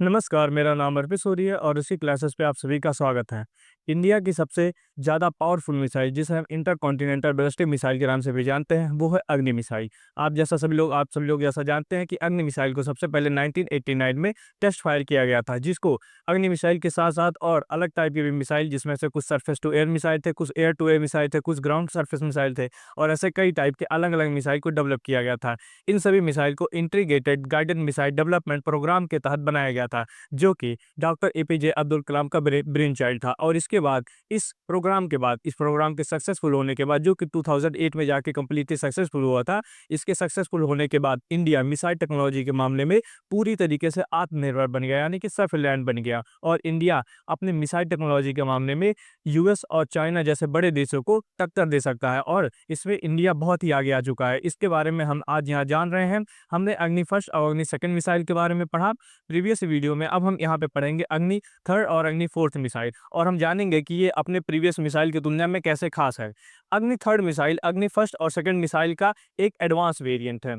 नमस्कार, मेरा नाम अर्पित सूरी है और इसी क्लासेस पे आप सभी का स्वागत है। इंडिया की सबसे ज़्यादा पावरफुल मिसाइल जिसे हम इंटरकॉन्टिनेंटल बैलिस्टिक मिसाइल के नाम से भी जानते हैं, वो है अग्नि मिसाइल। आप सभी लोग जैसा जानते हैं कि अग्नि मिसाइल को सबसे पहले 1989 में टेस्ट फायर किया गया था, जिसको अग्नि मिसाइल के साथ-साथ और अलग टाइप की भी मिसाइल जिसमें से कुछ सरफेस टू एयर मिसाइल थे, कुछ एयर टू एयर मिसाइल थे, कुछ ग्राउंड सरफेस मिसाइल थे और ऐसे कई टाइप के अलग-अलग मिसाइल को डेवलप किया गया था। इन सभी मिसाइल को integrated guided missile development programme के तहत बनाया गया था, जो कि डॉक्टर एपीजे अब्दुल कलाम का ब्रेन चाइल्ड था। और इसके बाद इस प्रोग्राम के सक्सेसफुल होने के बाद, जो कि 2008 में जाके कंप्लीटली सक्सेसफुल हुआ था, इसके सक्सेसफुल होने के बाद इंडिया मिसाइल टेक्नोलॉजी के मामले में पूरी तरीके से आत्मनिर्भर बन गया, यानी कि सेल्फ रिलायंट बन गया। और इंडिया अपने मिसाइल टेक्नोलॉजी के मामले में यूएस और चाइना जैसे बड़े देशों को टक्कर दे सकता है और इसमें इंडिया बहुत ही आगे आ चुका है। इसके बारे में हम आज यहाँ जान रहे हैं। हमने अग्नि फर्स्ट और अग्नि सेकंड मिसाइल के बारे में पढ़ा प्रीवियस वीडियो में। अब हम यहाँ पे पढ़ेंगे अग्नि थर्ड और अग्नि फोर्थ मिसाइल, और हम जानेंगे कि ये अपने प्रीवियस मिसाइल की तुलना में कैसे खास है। अग्नि थर्ड मिसाइल अग्नि फर्स्ट और सेकंड मिसाइल का एक एडवांस वेरिएंट है।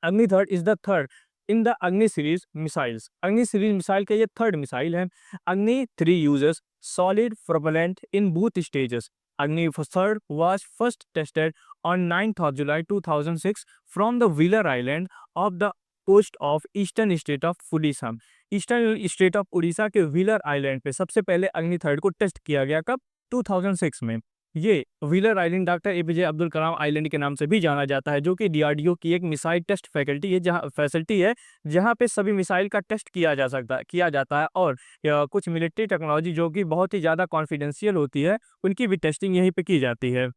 अग्नि third is the third in the Agni series missiles. अग्नि सीरीज मिसाइल का ये थर्ड मिसाइल है। अग्नि three uses solid propellant in both stages. Agni third was first tested on 9th of July 2006 from the Wheeler Island of the coast of eastern state of Odisha। Eastern state of Orissa के wheeler island पे सबसे पहले अग्नि third को test किया गया, कब? 2006 में। ये Wheeler island doctor APJ Abdul Kalam island के नाम से भी जाना जाता है, जो कि डीआरडीओ की एक मिसाइल टेस्ट फैसिलिटी है, जहां पे सभी मिसाइल का टेस्ट किया जाता है और कुछ मिलिट्री टेक्नोलॉजी जो कि बहुत ही ज़्यादा कॉन्फिडेंशियल होती है, उनकी भी टेस्टिंग यहीं पे की जाती है।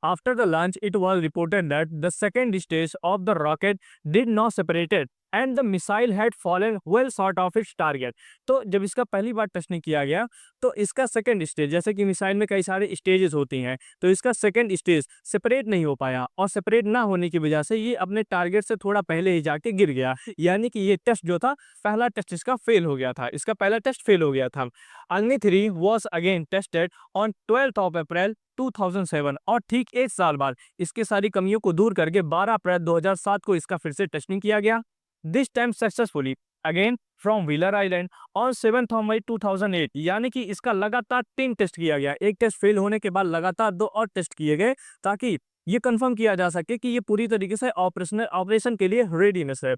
After the launch, it was reported that the second stage of the rocket did not separated and the missile had fallen well short of its target। तो जब इसका पहली बार टेस्टिंग किया गया, तो इसका सेकंड स्टेज, जैसे कि मिसाइल में कई सारे स्टेजेस होती हैं, तो इसका सेकंड स्टेज सेपरेट नहीं हो पाया और सेपरेट ना होने की वजह से ये अपने टारगेट से थोड़ा पहले ही जाके गिर गया, यानी कि ये टेस्ट जो था, पहला टेस्ट इसका फेल हो गया था, इसका पहला टेस्ट फेल हो गया था। अग्नि 3 was again tested on 12th of April 2007 और ठीक एक साल बाद इसके सारी कमियों को दूर करके 12 अप्रैल 2007 को इसका फिर से टेस्टिंग किया गया, this time successfully again from wheeler island on 7th of May 2008। यानी कि इसका लगातार 3 टेस्ट किया गया, एक टेस्ट फेल होने के बाद लगातार 2 और टेस्ट किए गए, ताकि ये कंफर्म किया जा सके कि ये पूरी तरीके से ऑपरेशन के लिए रेडीनेस है।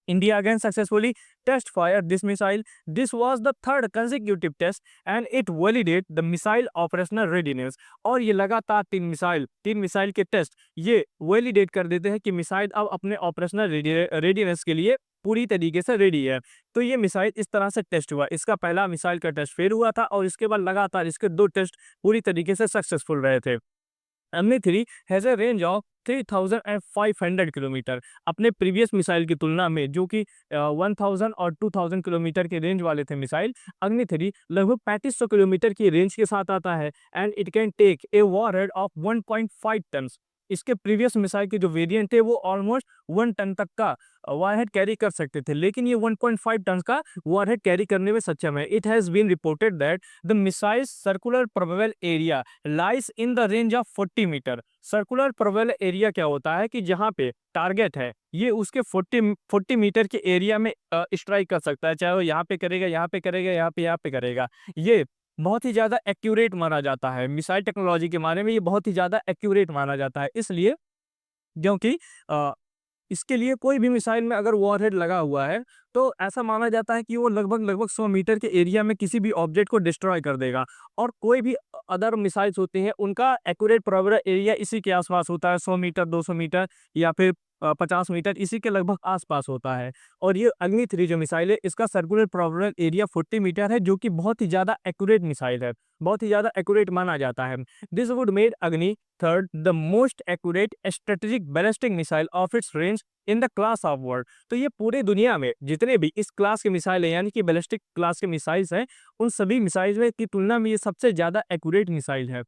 India again successfully test fired this missile. This was the third consecutive test and it validated the missile operational readiness। और ये लगातार तीन मिसाइल के टेस्ट ये वैलिडेट कर देते हैं कि मिसाइल अब अपने ऑपरेशनल रेडीनेस के लिए पूरी तरीके से रेडी है। तो ये मिसाइल इस तरह से टेस्ट हुआ, इसका पहला मिसाइल का टेस्ट फेल हुआ था और इसके बाद लगातार इसके 2 टेस्ट पूरी तरीके से सक्सेसफुल रहे थे। Omni 3 has a range of 3500 kilometre. अपने प्रीवियस मिसाइल की तुलना में, जो कि 1000 और 2000 किलोमीटर के रेंज वाले थे मिसाइल, अग्नि 3 लगभग 3500 किलोमीटर की रेंज के साथ आता है and it can take a warhead of 1.5 tonne. इसके प्रीवियस मिसाइल के जो वेरिएंट थे वो ऑलमोस्ट 1 टन तक का वॉरहेड कैरी कर सकते थे, लेकिन ये 1.5 टन का वॉरहेड कैरी करने में सक्षम है। It has been reported that the missile circular probable area lies in the range of 40 metre. Circular probable area क्या होता है कि जहाँ पे टारगेट है ये उसके 40 मीटर के एरिया में स्ट्राइक कर सकता है, चाहे वो यहाँ पे करेगा, यहाँ पे करेगा, यहाँ पे करेगा। ये बहुत ही ज़्यादा एक्यूरेट माना जाता है, मिसाइल टेक्नोलॉजी के बारे में ये बहुत ही ज़्यादा एक्यूरेट माना जाता है, इसलिए क्योंकि इसके लिए कोई भी मिसाइल में अगर वॉरहेड लगा हुआ है, तो ऐसा माना जाता है कि वो लगभग 100 मीटर के एरिया में किसी भी ऑब्जेक्ट को डिस्ट्रॉय कर देगा। और कोई भी अदर मिसाइल्स होते हैं, उनका एक्यूरेट प्रोबेबल एरिया इसी के आसपास होता है, 100 मीटर, 200 मीटर या फिर 50 मीटर, इसी के लगभग आसपास होता है। और ये अग्नि 3 जो मिसाइल है, इसका सर्कुलर प्रोबेबल एरिया 40 मीटर है, जो कि बहुत ही ज़्यादा एक्यूरेट मिसाइल है, बहुत ही ज़्यादा एक्यूरेट माना जाता है। दिस वुड मेड अग्नि third the most accurate strategic ballistic missile of its range in the class of world. तो ये पूरे दुनिया में जितने भी इस क्लास के मिसाइल है, यानी कि बैलिस्टिक क्लास के मिसाइल्स हैं, उन सभी मिसाइल्स में की तुलना में ये सबसे ज़्यादा एक्यूरेट मिसाइल है,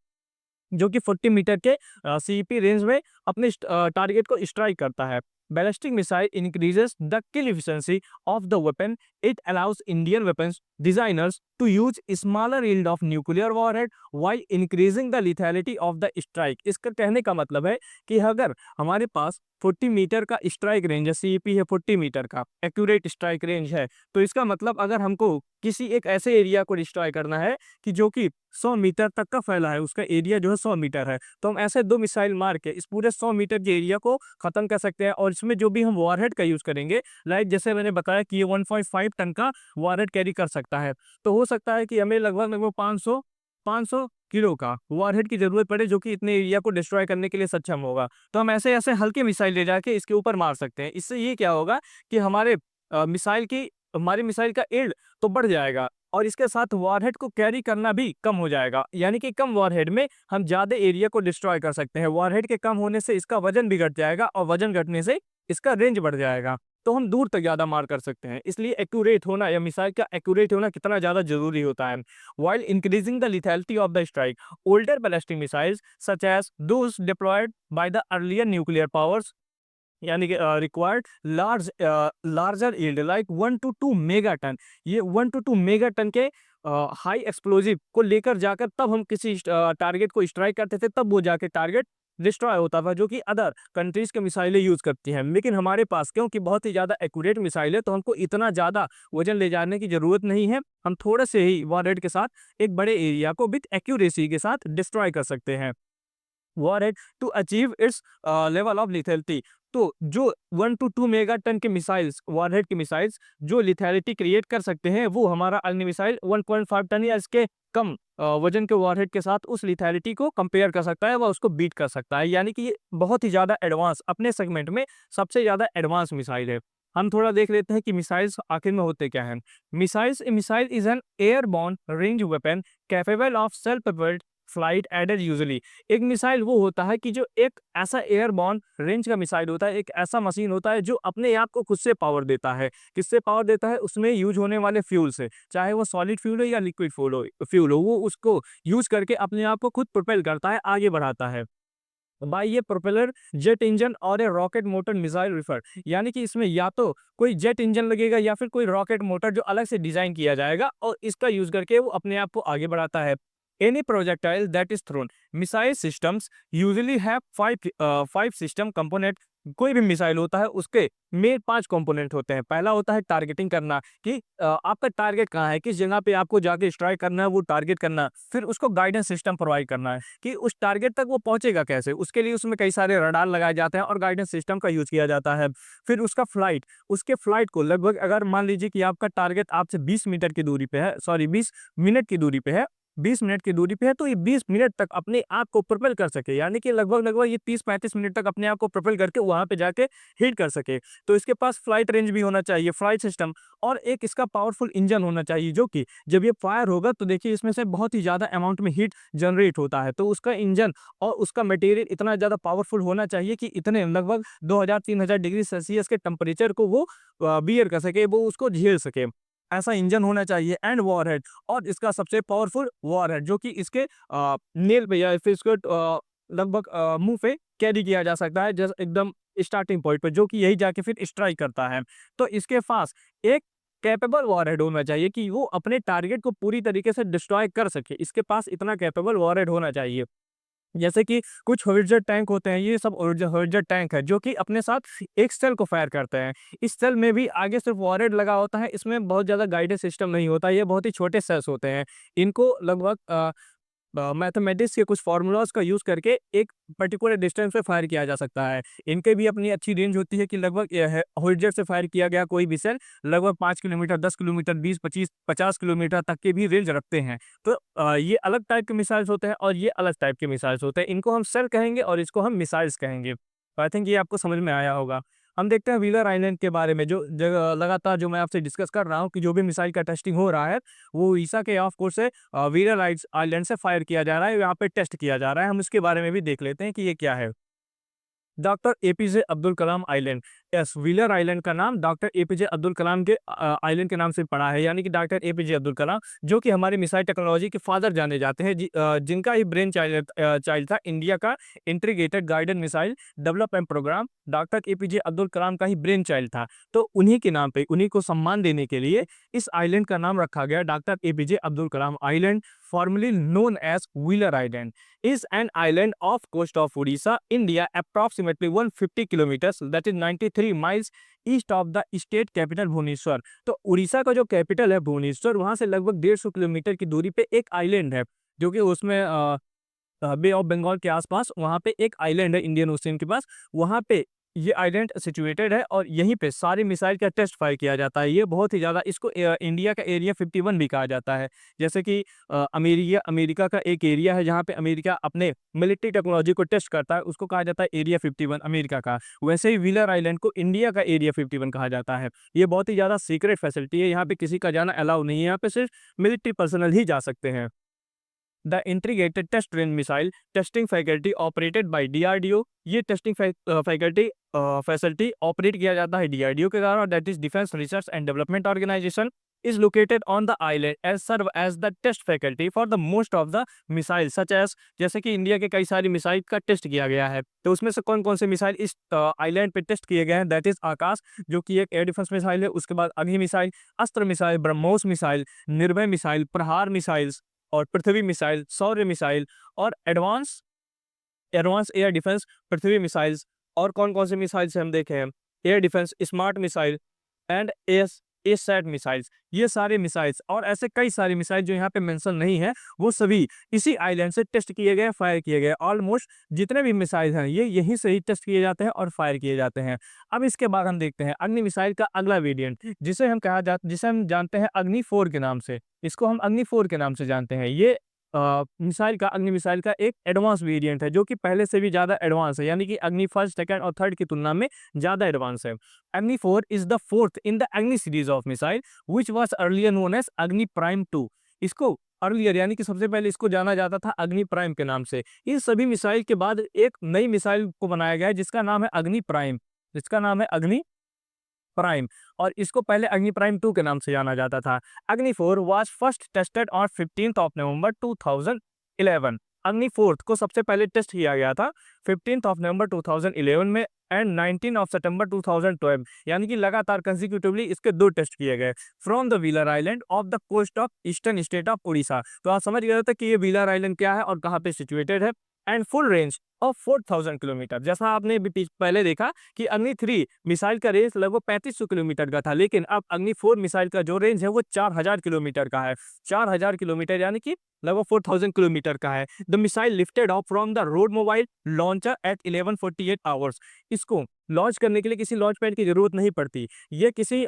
जो कि 40 मीटर के सीईपी रेंज में अपने टारगेट को स्ट्राइक करता है। ballistic missile increases the kill efficiency of the weapon. It allows Indian weapons designers to use smaller yield of nuclear warhead while increasing the lethality of the strike. इसका कहने का मतलब है कि अगर हमारे पास 40 मीटर का स्ट्राइक रेंज है, सीईपी है 40 मीटर का एक्यूरेट स्ट्राइक रेंज है, तो इसका मतलब अगर हमको किसी एक ऐसे एरिया को डिस्ट्रॉय करना है कि जो कि 100 मीटर तक का फैला है, उसका एरिया जो है 100 मीटर है, तो हम ऐसे 2 मिसाइल मार के इस पूरे 100 मीटर के एरिया को खत्म कर सकते हैं। और इसमें जो भी हम वॉरहेड का यूज करेंगे, लाइक जैसे मैंने बताया कि ये 1.5 टन का वॉरहेड कैरी कर सकता है, तो हो सकता है कि हमें लगभग लगभग 500 किलो का वॉरहेड की जरूरत पड़े, जो कि इतने एरिया को डिस्ट्रॉय करने के लिए सक्षम होगा। तो हम ऐसे ऐसे हल्के मिसाइल ले जाके इसके ऊपर मार सकते हैं। इससे ये क्या होगा कि हमारी मिसाइल का यील्ड तो बढ़ जाएगा और इसके साथ वॉरहेड को कैरी करना भी कम हो जाएगा, यानी कि कम वॉरहेड में हम ज्यादा एरिया को डिस्ट्रॉय कर सकते हैं। वॉरहेड के कम होने से इसका वजन भी घट जाएगा और वजन घटने से इसका रेंज बढ़ जाएगा, तो हम दूर तक ज्यादा मार कर सकते हैं। इसलिए एक्यूरेट होना या मिसाइल का एक्यूरेट होना कितना ज्यादा जरूरी होता है। while increasing the lethality of the strike, older ballistic missiles such as those deployed by the earlier nuclear powers यानी कि required larger yield like 1 to 2 megaton. ये 1 to 2 मेगाटन के हाई एक्सप्लोजिव को लेकर जाकर तब हम किसी टारगेट को स्ट्राइक करते थे, तब वो जाके टारगेट डिस्ट्रॉय होता था, जो कि अदर कंट्रीज के मिसाइलें यूज करती हैं। लेकिन हमारे पास क्योंकि बहुत ही ज़्यादा एक्यूरेट मिसाइल है, तो हमको इतना ज़्यादा वजन ले जाने की ज़रूरत नहीं है। हम थोड़े से ही वॉरहेड के साथ एक बड़े एरिया को विथ एक्यूरेसी के साथ डिस्ट्रॉय कर सकते हैं। Warhead to achieve its level of lethality. तो जो 1 to 2 मेगाटन के मिसाइल्स, वॉरहेड के मिसाइल्स जो लिथैलिटी क्रिएट कर सकते हैं, वो हमारा अग्नि मिसाइल 1.5 टन या इसके कम वजन के वॉरहेड के साथ उस लिथैलिटी को कंपेयर कर सकता है, वह उसको बीट कर सकता है। यानी कि ये बहुत ही ज़्यादा एडवांस, अपने सेगमेंट में सबसे ज़्यादा एडवांस मिसाइल है। हम थोड़ा देख लेते हैं कि मिसाइल्स आखिर में होते क्या हैं। Missile is an airborne range weapon capable of self propelled flight aided usually. एक मिसाइल वो होता है कि जो एक ऐसा एयरबॉर्न रेंज का मिसाइल होता है, एक ऐसा मशीन होता है जो अपने आप को खुद से पावर देता है। किससे पावर देता है? उसमें यूज होने वाले फ्यूल से, चाहे वो सॉलिड फ्यूल हो या लिक्विड फ्यूल हो, वो उसको यूज करके अपने आप को खुद प्रोपेल करता है, आगे बढ़ाता है बाई ये प्रोपेलर, जेट इंजन और ए रॉकेट मोटर मिसाइल रिफर। यानी कि इसमें या तो कोई जेट इंजन लगेगा या फिर कोई रॉकेट मोटर जो अलग से डिजाइन किया जाएगा और इसका यूज करके वो अपने आप को आगे बढ़ाता है। Any projectile that is thrown. Missile systems usually have five system component. कोई भी मिसाइल होता है उसके मेन 5 कंपोनेंट होते हैं। पहला होता है टारगेटिंग करना, कि आपका टारगेट कहाँ है, किस जगह पे आपको जाके स्ट्राइक करना है, वो टारगेट करना। फिर उसको गाइडेंस सिस्टम प्रोवाइड करना है कि उस टारगेट तक वो पहुंचेगा कैसे, उसके लिए उसमें कई सारे रडार लगाए जाते हैं और गाइडेंस सिस्टम का यूज किया जाता है। फिर उसका फ्लाइट, उसके फ्लाइट को लगभग अगर मान लीजिए कि आपका टारगेट आपसे 20 मीटर की दूरी पे है, सॉरी 20 मिनट की दूरी पे है, 20 मिनट की दूरी पे है, तो ये 20 मिनट तक अपने आप को प्रोपेल कर सके, यानी कि लगभग लगभग ये 30-35 मिनट तक अपने आप को प्रोपेल करके वहां पे जाके हिट कर सके। तो इसके पास फ्लाइट रेंज भी होना चाहिए, फ्लाइट सिस्टम, और एक इसका पावरफुल इंजन होना चाहिए, जो कि जब ये फायर होगा तो देखिए इसमें से बहुत ही ज्यादा अमाउंट में हीट जनरेट होता है। तो उसका इंजन और उसका मटेरियल इतना ज्यादा पावरफुल होना चाहिए कि इतने लगभग 2000-3000 डिग्री सेल्सियस के टेम्परेचर को वो बियर कर सके, वो उसको झेल सके। ऐसा इंजन होना चाहिए एंड वॉरहेड, और इसका सबसे पावरफुल वॉरहेड जो कि इसके नेल पे या फिर इसको लगभग मुंह पे कैरी किया जा सकता है, जैसे एकदम स्टार्टिंग पॉइंट पे, जो कि यही जाके फिर स्ट्राइक करता है। तो इसके पास एक कैपेबल वॉरहेड होना चाहिए कि वो अपने टारगेट को पूरी तरीके से डिस्ट्रॉय कर सके। इसके पास इतना कैपेबल वॉरहेड होना चाहिए। जैसे कि कुछ होवित्ज़र टैंक होते हैं, ये सब होवित्ज़र टैंक है जो कि अपने साथ एक सेल को फायर करते हैं। इस सेल में भी आगे सिर्फ वॉरहेड लगा होता है, इसमें बहुत ज़्यादा गाइडेंस सिस्टम नहीं होता, ये बहुत ही छोटे सेल्स होते हैं। इनको लगभग मैथमेटिक्स के कुछ फार्मूलाज का यूज करके एक पर्टिकुलर डिस्टेंस पे फायर किया जा सकता है। इनके भी अपनी अच्छी रेंज होती है कि लगभग होवित्ज़र से फायर किया गया कोई भी सेल लगभग 5 किलोमीटर, 10 किलोमीटर, 20, 25, 50 किलोमीटर तक के भी रेंज रखते हैं। तो ये अलग टाइप के मिसाइल्स होते हैं और ये अलग टाइप के मिसाइल्स होते हैं। इनको हम सेल कहेंगे और इसको हम मिसाइल्स कहेंगे। आई थिंक ये आपको समझ में आया होगा। हम देखते हैं व्हीलर आइलैंड के बारे में, जो जगह लगातार जो मैं आपसे डिस्कस कर रहा हूँ कि जो भी मिसाइल का टेस्टिंग हो रहा है, वो ईसा के ऑफ कोर्स से व्हीलर आइलैंड से फायर किया जा रहा है, यहाँ पे टेस्ट किया जा रहा है। हम इसके बारे में भी देख लेते हैं कि ये क्या है। Doctor APJ Abdul Kalam island. Yes, wheeler island का नाम डॉक्टर एपीजे अब्दुल कलाम के आइलैंड के नाम से पड़ा है, यानी कि डॉक्टर एपीजे अब्दुल कलाम जो कि हमारी मिसाइल टेक्नोलॉजी के फादर जाने जाते हैं, जिनका ही ब्रेन चाइल्ड चाइल्ड था इंडिया का integrated guided missile development programme. Doctor APJ Abdul Kalam का ही ब्रेन चाइल्ड था। तो उन्हीं के नाम पे, उन्हीं को सम्मान देने के लिए इस आइलैंड का नाम रखा गया doctor APJ Abdul Kalam island, formerly known as Wheeler Island, is an island off coast of Odisha, India, approximately 150 kilometers, that is 93 miles east of the state capital Bhubaneswar. तो उड़ीसा का जो कैपिटल है भुवनेश्वर, वहां से लगभग 150 किलोमीटर की दूरी पे एक आइलैंड है, जो कि उसमें बे ऑफ बंगाल के आसपास वहाँ पे एक आइलैंड है इंडियन ओशियन के पास। वहाँ पे ये आइलैंड सिचुएटेड है और यहीं पे सारी मिसाइल का टेस्ट फायर किया जाता है। ये बहुत ही ज़्यादा, इसको इंडिया का एरिया 51 भी कहा जाता है। जैसे कि अमेरिका का एक एरिया है जहाँ पे अमेरिका अपने मिलिट्री टेक्नोलॉजी को टेस्ट करता है, उसको कहा जाता है एरिया 51 अमेरिका का। वैसे ही व्हीलर आइलैंड को इंडिया का एरिया 51 कहा जाता है। ये बहुत ही ज़्यादा सीक्रेट फैसिलिटी है, यहाँ पे किसी का जाना अलाउ नहीं है, यहाँ पे सिर्फ मिलिट्री पर्सनल ही जा सकते हैं। The integrated test range missile testing faculty operated by DRDO. ये टेस्टिंग फैकल्टी फैसिलिटी ऑपरेट किया जाता है डीआरडीओ के द्वारा, that is defence research and development organisation is located on the island as serve as the test faculty for the most of the missiles such as, जैसे कि India के कई सारी मिसाइल का टेस्ट किया गया है, तो उसमें से कौन कौन से मिसाइल इस आइलैंड पे टेस्ट किए गए हैं, दैट इज आकाश जो कि एक एयर डिफेंस मिसाइल है, उसके बाद अग्नि मिसाइल, अस्त्र मिसाइल, ब्रह्मोस मिसाइल, निर्भय मिसाइल, प्रहार मिसाइल्स और पृथ्वी मिसाइल, शौर्य मिसाइल और एडवांस एडवांस एयर डिफेंस पृथ्वी मिसाइल्स। और कौन कौन से मिसाइल्स हम देखे हैं, air defence smart missile and S asset missiles. ये सारे मिसाइल्स और ऐसे कई सारे मिसाइल जो यहाँ पे मेंशन नहीं है, वो सभी इसी आइलैंड से टेस्ट किए गए, फायर किए गए। ऑलमोस्ट जितने भी मिसाइल हैं ये यहीं से ही टेस्ट किए जाते हैं और फायर किए जाते हैं। अब इसके बाद हम देखते हैं अग्नि मिसाइल का अगला वेरिएंट, जिसे हम जानते हैं अग्नि 4 के नाम से। इसको हम अग्नि 4 के नाम से जानते हैं। ये मिसाइल का अग्नि मिसाइल का एक एडवांस वेरिएंट है जो कि पहले से भी ज़्यादा एडवांस है, यानी कि अग्नि फर्स्ट, सेकंड और थर्ड की तुलना में ज़्यादा एडवांस है। Agni 4 is the fourth in the Agni series of missile which was earlier known as Agni prime 2। इसको अर्लियर यानी कि सबसे पहले इसको जाना जाता था अग्नि प्राइम के नाम से। इन सभी मिसाइल के बाद एक नई मिसाइल को बनाया गया है जिसका नाम है अग्नि प्राइम, जिसका नाम है अग्नि प्राइम, और इसको पहले अग्नि प्राइम 2 के नाम से जाना जाता था। अग्नि 4 was first tested on 15th of November 2011। अग्नि 4 को सबसे पहले टेस्ट किया गया था 15th ऑफ नवंबर 2011 में एंड 19 ऑफ सितंबर 2012, यानी कि लगातार कंसेक्यूटिवली इसके 2 टेस्ट किए गए from the Wheeler Island off the coast of eastern state of Orissa. तो आप समझ गए थे कि ये व्हीलर आइलैंड क्या है और कहाँ पे सिचुएटेड है। And full range of 4000 kilometre, जैसा आपने अभी पहले देखा कि अग्नि 3 मिसाइल का रेंज लगभग 3500 किलोमीटर का था, लेकिन अब अग्नि 4 मिसाइल का जो रेंज है वो 4000 किलोमीटर का है। 4000 किलोमीटर यानी कि लगभग 4000 किलोमीटर का है। The missile lifted off from the road mobile launcher at 11:48 hours. इसको लॉन्च करने के लिए किसी लॉन्च पैड की जरूरत नहीं पड़ती, ये किसी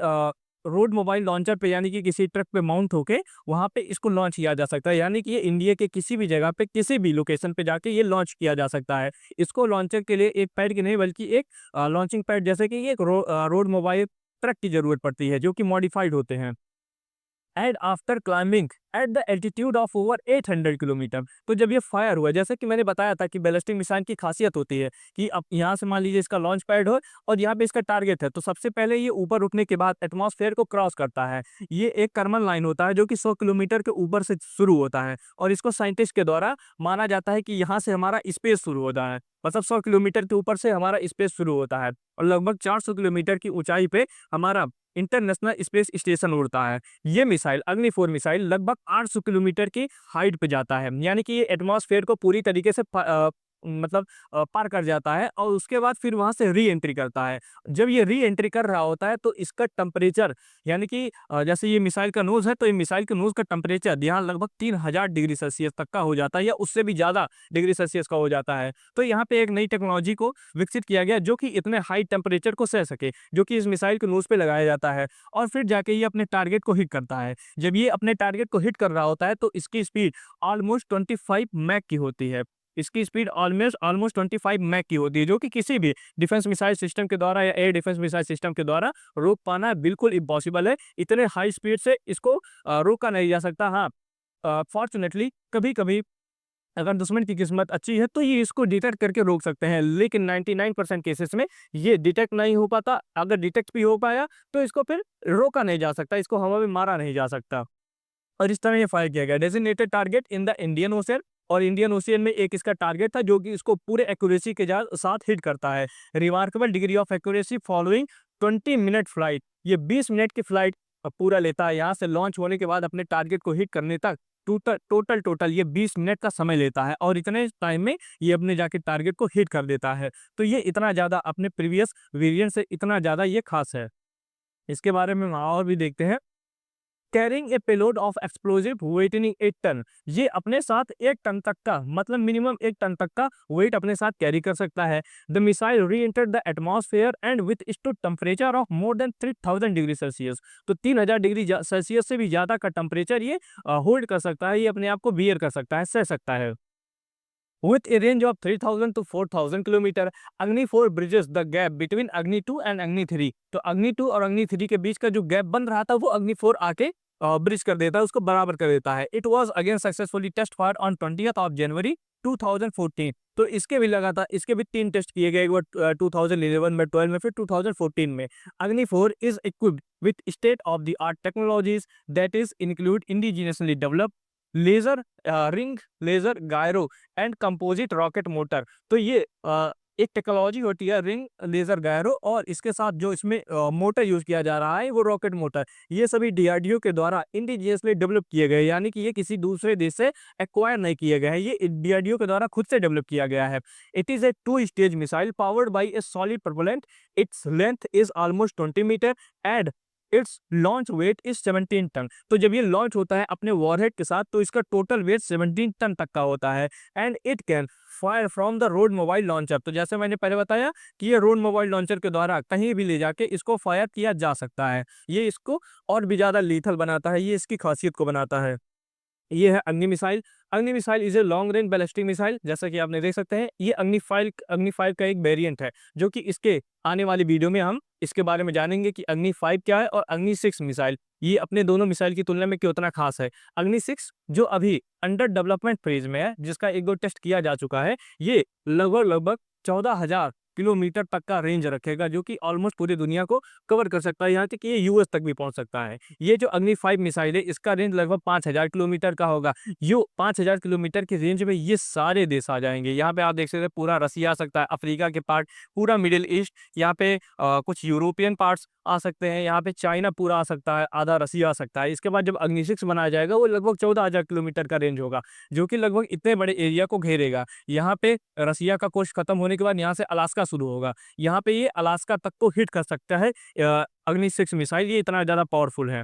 रोड मोबाइल लॉन्चर पे यानी कि किसी ट्रक पे माउंट होके वहाँ पे इसको लॉन्च किया जा सकता है, यानी कि ये इंडिया के किसी भी जगह पे किसी भी लोकेशन पे जाके ये लॉन्च किया जा सकता है। इसको लॉन्चर के लिए एक पैड की नहीं बल्कि एक लॉन्चिंग पैड जैसे कि एक रोड मोबाइल ट्रक की जरूरत पड़ती है जो कि मॉडिफाइड होते हैं। And after climbing at the altitude of over 800 kilometre, तो जब ये फायर हुआ, जैसे कि मैंने बताया था कि बैलिस्टिक मिसाइल की खासियत होती है कि अब यहाँ से मान लीजिए इसका लॉन्च पैड हो और यहाँ पे इसका टारगेट है, तो सबसे पहले ये ऊपर उठने के बाद एटमॉस्फेयर को क्रॉस करता है। ये एक कर्मन लाइन होता है जो कि 100 किलोमीटर के ऊपर से शुरू होता है और इसको साइंटिस्ट के द्वारा माना जाता है कि यहाँ से हमारा स्पेस शुरू होता है, मतलब 100 किलोमीटर के ऊपर से हमारा स्पेस शुरू होता है और लगभग 400 किलोमीटर की ऊंचाई पे हमारा इंटरनेशनल स्पेस स्टेशन उड़ता है। ये मिसाइल अग्नि 4 मिसाइल लगभग 800 किलोमीटर की हाइट पे जाता है, यानी कि ये एटमॉस्फेयर को पूरी तरीके से पार कर जाता है और उसके बाद फिर वहां से री एंट्री करता है। जब ये री एंट्री कर रहा होता है तो इसका टेम्परेचर, यानी कि जैसे ये मिसाइल का नोज है तो ये मिसाइल के नोज का टेम्परेचर यहाँ लगभग 3000 डिग्री सेल्सियस तक का हो जाता है या उससे भी ज़्यादा डिग्री सेल्सियस का हो जाता है। तो यहाँ पे एक नई टेक्नोलॉजी को विकसित किया गया जो कि इतने हाई टेम्परेचर को सह सके, जो कि इस मिसाइल के नोज पे लगाया जाता है और फिर जाके ये अपने टारगेट को हिट करता है। जब ये अपने टारगेट को हिट कर रहा होता है तो इसकी स्पीड ऑलमोस्ट 25 मैक की होती है। इसकी स्पीड ऑलमोस्ट 25 मैक की होती है, जो कि किसी भी डिफेंस मिसाइल सिस्टम के द्वारा या एयर डिफेंस मिसाइल सिस्टम के द्वारा रोक पाना बिल्कुल इम्पॉसिबल है। इतने हाई स्पीड से इसको रोका नहीं जा सकता। हाँ, फॉर्चुनेटली कभी कभी अगर दुश्मन की किस्मत अच्छी है तो ये इसको डिटेक्ट करके रोक सकते हैं, लेकिन 99% केसेस में ये डिटेक्ट नहीं हो पाता। अगर डिटेक्ट भी हो पाया तो इसको फिर रोका नहीं जा सकता, इसको हवा में मारा नहीं जा सकता। और इस तरह ये फायर किया गया designated target in the Indian ocean. और इंडियन ओशियन में एक इसका टारगेट था जो कि इसको पूरे एक्यूरेसी के साथ हिट करता है। Remarkable degree of accuracy following 20 minute flight. ये 20 मिनट की फ्लाइट पूरा लेता है, यहाँ से लॉन्च होने के बाद अपने टारगेट को हिट करने तक टोटल ये 20 मिनट का समय लेता है, और इतने टाइम में ये अपने जाके टारगेट को हिट कर देता है। तो ये इतना ज़्यादा अपने प्रीवियस वेरिएंट से इतना ज़्यादा ये खास है। इसके बारे में हम और भी देखते हैं। Carrying a payload of explosive weighing 8 tonne. ये अपने साथ 1 टन तक का, मतलब मिनिमम 1 टन तक का वेट अपने साथ कैरी कर सकता है। द मिसाइल री entered the atmosphere and with stood temperature of more than 3000 degree Celsius. तो 3000 डिग्री सेल्सियस से भी ज़्यादा का टेम्परेचर ये होल्ड कर सकता है, ये अपने आप को बियर कर सकता है, सह सकता है। With a range of 3000 to 4000 kilometre, अग्नि 4 ब्रिजेस द गैप बिटवीन अग्नि 2 एंड अग्नि 3। तो अग्नि 2 और अग्नि 3 के बीच का जो गैप बन रहा था वो अग्नि 4 आके ब्रिज कर देता है, उसको बराबर कर देता है। It was again successfully test fire on 20th of January 2014। तो इसके भी लगातार, इसके भी 3 टेस्ट किए गए, एक बार 2011 में, 12 में, फिर 2014 में। Agni 4 is equipped with state of the art technologies that is include indigenously developed laser ring, laser gyro and composite rocket motor. तो ये एक टेक्नोलॉजी होती है रिंग, लेजर गायरो, और इसके साथ जो इसमें मोटर यूज किया जा रहा है वो रॉकेट मोटर। ये सभी डीआरडीओ के द्वारा इंडिजिनियसली डेवलप किए गए, यानी कि ये किसी दूसरे देश से एक्वायर नहीं किए गए हैं, ये डीआरडीओ के द्वारा खुद से डेवलप किया गया है। It is a 2 stage missile powered by a solid propellant. Its length is almost 20 metre and its launch weight is 17 tonne. तो जब ये लॉन्च होता है अपने वॉरहेड के साथ तो इसका टोटल वेट 17 टन तक का होता है। And it can fire from the road mobile launcher. तो जैसे मैंने पहले बताया कि ये रोड मोबाइल लॉन्चर के द्वारा कहीं भी ले जाके इसको फायर किया जा सकता है। ये इसको और भी ज़्यादा लीथल बनाता है, ये इसकी खासियत को बनाता है। ये है अग्नि मिसाइल। अग्नि missile is a long range ballistic missile. जैसा कि आपने देख सकते हैं, ये अग्नि 5 का एक वेरिएंट है, जो कि इसके आने वाली वीडियो में हम इसके बारे में जानेंगे कि अग्नि 5 क्या है और अग्नि 6 मिसाइल ये अपने दोनों मिसाइल की तुलना में क्यों उतना खास है। अग्नि 6 जो अभी अंडर डेवलपमेंट फेज में है, जिसका 1-2 टेस्ट किया जा चुका है, ये लगभग 14,000 किलोमीटर तक का रेंज रखेगा, जो कि ऑलमोस्ट पूरी दुनिया को कवर कर सकता है, यहाँ तक कि ये यूएस तक भी पहुंच सकता है। ये जो अग्नि 5 मिसाइल है, इसका रेंज लगभग 5000 किलोमीटर का होगा। यो 5000 किलोमीटर की रेंज में ये सारे देश आ जाएंगे। यहाँ पे आप देख सकते हैं पूरा रसिया आ सकता है, अफ्रीका के पार्ट, पूरा मिडिल ईस्ट, यहाँ पे कुछ यूरोपियन पार्ट्स आ सकते हैं, यहाँ पे चाइना पूरा आ सकता है, आधा रसिया आ सकता है। इसके बाद जब अग्नि 6 बनाया जाएगा वो लगभग 14,000 किलोमीटर का रेंज होगा, जो कि लगभग इतने बड़े एरिया को घेरेगा। यहाँ पे रसिया का कोर्स खत्म होने के बाद यहाँ से अलास्का शुरू होगा, यहाँ पे ये अलास्का तक को हिट कर सकता है। अग्नि 6 मिसाइल ये इतना ज़्यादा पावरफुल है।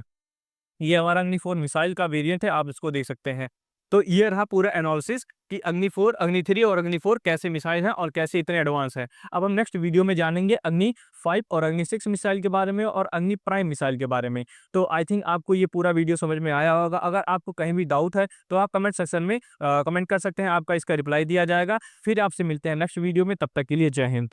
ये हमारा अग्नि 4 मिसाइल का वेरिएंट है, आप इसको देख सकते हैं। तो ये रहा पूरा एनालिसिस कि अग्नि 4, अग्नि 3 और अग्नि 4 कैसे मिसाइल हैं और कैसे इतने एडवांस हैं। अब हम नेक्स्ट वीडियो में जानेंगे अग्नि 5 और अग्नि 6 मिसाइल के बारे में और अग्नि प्राइम मिसाइल के बारे में। तो आई थिंक आपको ये पूरा वीडियो समझ में आया होगा। अगर आपको कहीं भी डाउट है तो आप कमेंट सेक्शन में कमेंट कर सकते हैं, आपका इसका रिप्लाई दिया जाएगा। फिर आपसे मिलते हैं नेक्स्ट वीडियो में, तब तक के लिए जय हिंद।